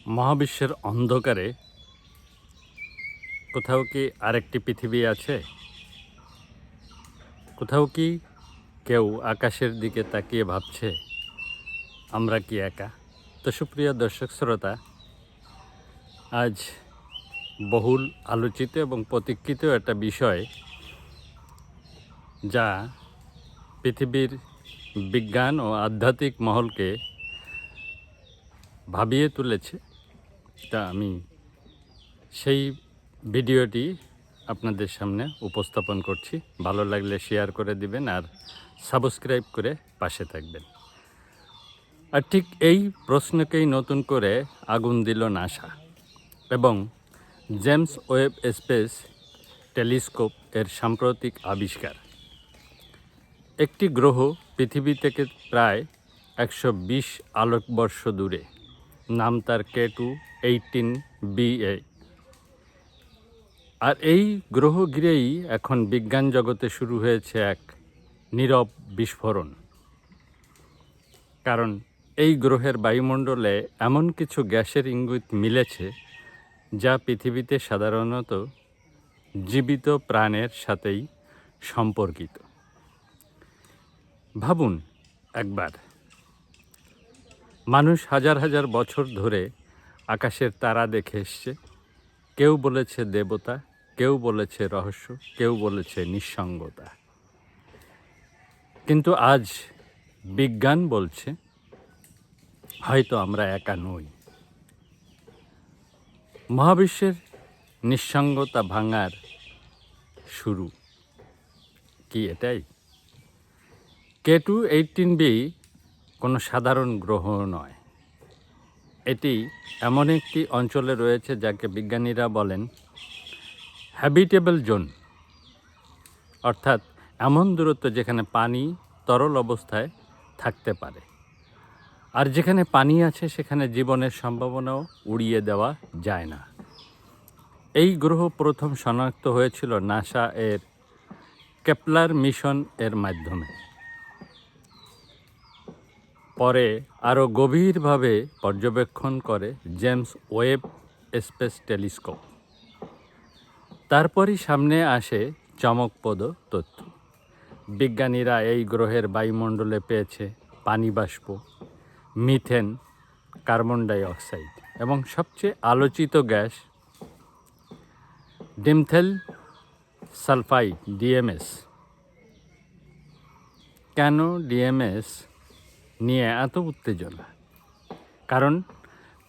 মহাবিশ্বের অন্ধকারে কোথাও কি আরেকটি পৃথিবী আছে? কোথাও কি কেউ আকাশের দিকে তাকিয়ে ভাবছে আমরা কি একা? তো সুপ্রিয় দর্শক শ্রোতা, আজ বহুল আলোচিত এবং প্রতীক্ষিত একটা বিষয় যা পৃথিবীর বিজ্ঞান ও আধ্যাত্মিক মহলকে ভাবিয়ে তুলেছে। তা আমি সেই ভিডিওটি আপনাদের সামনে উপস্থাপন করছি। ভালো লাগলে শেয়ার করে দিবেন আর সাবস্ক্রাইব করে পাশে থাকবেন। আর ঠিক এই প্রশ্নকেই নতুন করে আগুন দিল নাসা এবং জেমস ওয়েব স্পেস টেলিস্কোপ এর সাম্প্রতিক আবিষ্কার। একটি গ্রহ পৃথিবী থেকে প্রায় 120 আলোকবর্ষ দূরে, নাম তার K2-18b। আর এই গ্রহ ঘিরেই এখন বিজ্ঞান জগতে শুরু হয়েছে এক নীরব বিস্ফোরণ। কারণ এই গ্রহের বায়ুমণ্ডলে এমন কিছু গ্যাসের ইঙ্গিত মিলেছে যা পৃথিবীতে সাধারণত জীবিত প্রাণের সাথেই সম্পর্কিত। ভাবুন একবার, মানুষ হাজার হাজার বছর ধরে আকাশের তারা দেখে এসছে। কেউ বলেছে দেবতা, কেউ বলেছে রহস্য, কেউ বলেছে নিঃসঙ্গতা। কিন্তু আজ বিজ্ঞান বলছে হয়তো আমরা একা নই। মহাবিশ্বের নিঃসঙ্গতা ভাঙার শুরু কি এটাই? K2-18b কোনো সাধারণ গ্রহ নয়। এটি এমন একটি অঞ্চলে রয়েছে যাকে বিজ্ঞানীরা বলেন হ্যাবিটেবল জোন, অর্থাৎ এমন দূরত্ব যেখানে পানি তরল অবস্থায় থাকতে পারে। আর যেখানে পানি আছে সেখানে জীবনের সম্ভাবনাও উড়িয়ে দেওয়া যায় না। এই গ্রহ প্রথম শনাক্ত হয়েছিল নাসা এর কেপলার মিশন এর মাধ্যমে। পরে আরও গভীরভাবে পর্যবেক্ষণ করে জেমস ওয়েব স্পেস টেলিস্কোপ। তারপরই সামনে আসে চমকপ্রদ তথ্য। বিজ্ঞানীরা এই গ্রহের বায়ুমণ্ডলে পেয়েছে পানি বাষ্প, মিথেন, কার্বন ডাই অক্সাইড এবং সবচেয়ে আলোচিত গ্যাস ডিমেথিল সালফাইড, ডিএমএস। কেন ডিএমএস নিয়ে এত উত্তেজনা? কারণ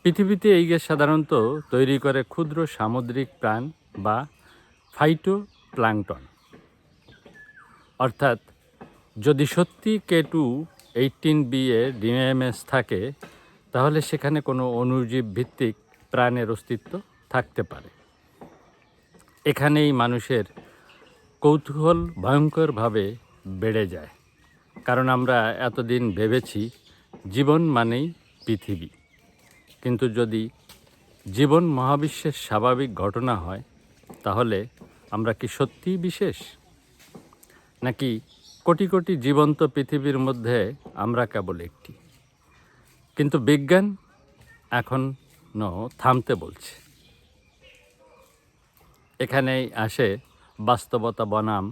পৃথিবীতে এই গ্যাস সাধারণত তৈরি করে ক্ষুদ্র সামুদ্রিক প্রাণ বা ফাইটোপ্ল্যাঙ্কটন। অর্থাৎ যদি সত্যি K2-18b এ ডিএমএস থাকে, তাহলে সেখানে কোনো অণুজীব ভিত্তিক প্রাণের অস্তিত্ব থাকতে পারে। এখানেই মানুষের কৌতূহল ভয়ঙ্করভাবে বেড়ে যায়। কারণ আমরা এতদিন ভেবেছি জীবন মানেই পৃথিবী। কিন্তু যদি জীবন মহাবিশ্বের স্বাভাবিক ঘটনা হয়, তাহলে আমরা কি সত্যিই বিশেষ? নাকি কোটি কোটি জীবন্ত পৃথিবীর মধ্যে আমরা কেবল একটি? কিন্তু বিজ্ঞান এখনও থামতে বলছে। এখানেই আসে বাস্তবতা বনাম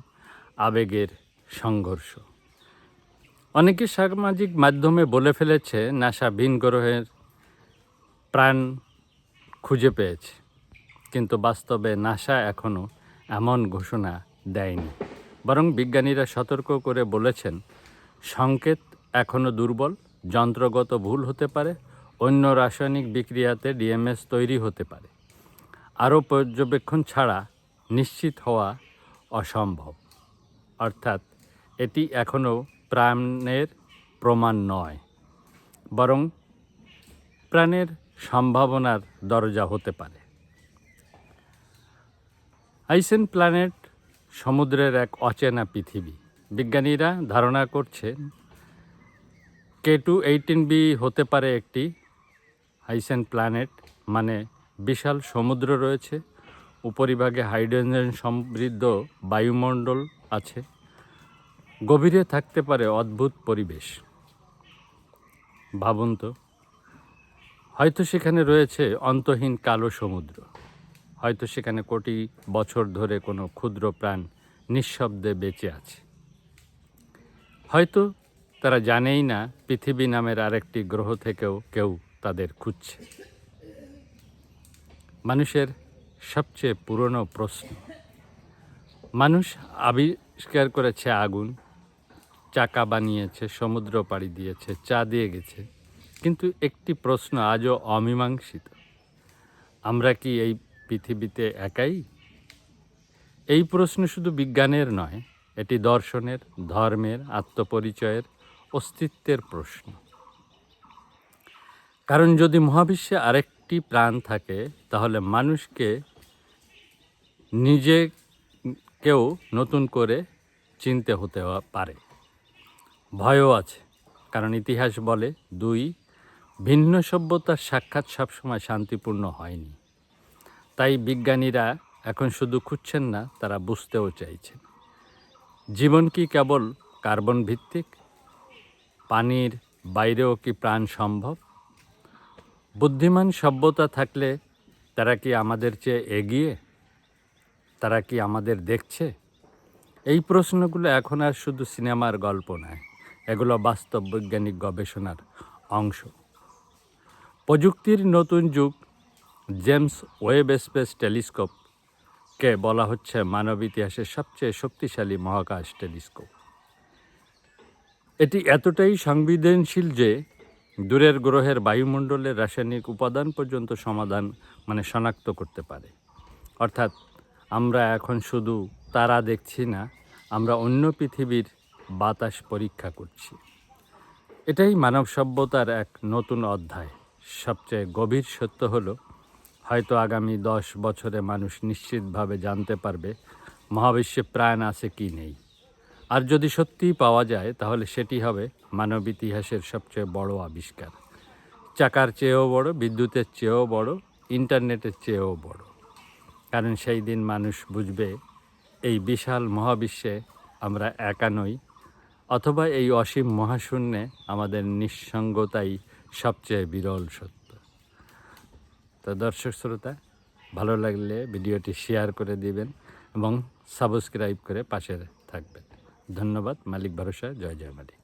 আবেগের সংঘর্ষ। অনেকে সামাজিক মাধ্যমে বলে ফেলেছে নাসা ভিন গ্রহের প্রাণ খুঁজে পেয়েছে, কিন্তু বাস্তবে নাসা এখনও এমন ঘোষণা দেয়নি। বরং বিজ্ঞানীরা সতর্ক করে বলেছেন সংকেত এখনও দুর্বল, যন্ত্রগত ভুল হতে পারে, অন্য রাসায়নিক বিক্রিয়াতে ডিএমএস তৈরি হতে পারে। আরও পর্যবেক্ষণ ছাড়া নিশ্চিত হওয়া অসম্ভব। অর্থাৎ এটি এখনও প্রাণের প্রমাণ নয়, বরং প্রাণের সম্ভাবনার দরজা হতে পারে। আইসেন প্ল্যানেট সমুদ্রের এক অচেনা পৃথিবী। বিজ্ঞানীরা ধারণা করছেন K2-18b হতে পারে একটি আইসেন প্ল্যানেট, মানে বিশাল সমুদ্র রয়েছে, উপরিভাগে হাইড্রোজেন সমৃদ্ধ বায়ুমণ্ডল আছে, গভীরে থাকতে পারে অদ্ভুত পরিবেশ। ভাবুন তো, হয়তো সেখানে রয়েছে অন্তহীন কালো সমুদ্র, হয়তো সেখানে কোটি বছর ধরে কোনো ক্ষুদ্র প্রাণ নিঃশব্দে বেঁচে আছে, হয়তো তারা জানেই না পৃথিবী নামের আরেকটি গ্রহ থেকেও কেউ তাদের খুঁজছে। মানুষের সবচেয়ে পুরনো প্রশ্ন, মানুষ আবিষ্কার করেছে আগুন, চাকা বানিয়েছে, সমুদ্র পাড়ি দিয়েছে, চা দিয়ে গেছে, কিন্তু একটি প্রশ্ন আজও অমীমাংসিত, আমরা কি এই পৃথিবীতে একাই? এই প্রশ্ন শুধু বিজ্ঞানের নয়, এটি দর্শনের, ধর্মের, আত্মপরিচয়ের, অস্তিত্বের প্রশ্ন। কারণ যদি মহাবিশ্বে আরেকটি প্রাণ থাকে, তাহলে মানুষকে নিজেকেও নতুন করে চিনতে হতে পারে। ভয়ও আছে, কারণ ইতিহাস বলে দুই ভিন্ন সভ্যতার সাক্ষাৎ সবসময় শান্তিপূর্ণ হয়নি। তাই বিজ্ঞানীরা এখন শুধু খুঁজছেন না, তারা বুঝতেও চাইছেন জীবন কি কেবল কার্বন ভিত্তিক? পানির বাইরেও কি প্রাণ সম্ভব? বুদ্ধিমান সভ্যতা থাকলে তারা কি আমাদের চেয়ে এগিয়ে? তারা কি আমাদের দেখছে? এই প্রশ্নগুলো এখন আর শুধু সিনেমার গল্প নয়, এগুলো বাস্তব বৈজ্ঞানিক গবেষণার অংশ। প্রযুক্তির নতুন যুগ, জেমস ওয়েব স্পেস টেলিস্কোপকে বলা হচ্ছে মানব ইতিহাসের সবচেয়ে শক্তিশালী মহাকাশ টেলিস্কোপ। এটি এতটাই সংবেদনশীল যে দূরের গ্রহের বায়ুমণ্ডলের রাসায়নিক উপাদান পর্যন্ত শনাক্ত করতে পারে। অর্থাৎ আমরা এখন শুধু তারা দেখছি না, আমরা অন্য পৃথিবীর বাতাস পরীক্ষা করছি। এটাই মানব সভ্যতার এক নতুন অধ্যায়। সবচেয়ে গভীর সত্য হলো, হয়তো আগামী 10 বছরে মানুষ নিশ্চিতভাবে জানতে পারবে মহাবিশ্বে প্রাণ আছে কি নেই। আর যদি সত্যিই পাওয়া যায়, তাহলে সেটি হবে মানব ইতিহাসের সবচেয়ে বড় আবিষ্কার। চাকার চেয়েও বড়, বিদ্যুতের চেয়েও বড়, ইন্টারনেটের চেয়েও বড়। কারণ সেই দিন মানুষ বুঝবে এই বিশাল মহাবিশ্বে আমরা একা নই, অথবা এই অসীম মহাশূন্যে আমাদের নিঃসঙ্গতাই সবচেয়ে বিরল সত্য। তো দর্শক শ্রোতা, ভালো লাগলে ভিডিওটি শেয়ার করে দিবেন এবং সাবস্ক্রাইব করে পাশে থাকবেন। ধন্যবাদ। মালিক ভরসা। জয় জয় মালিক।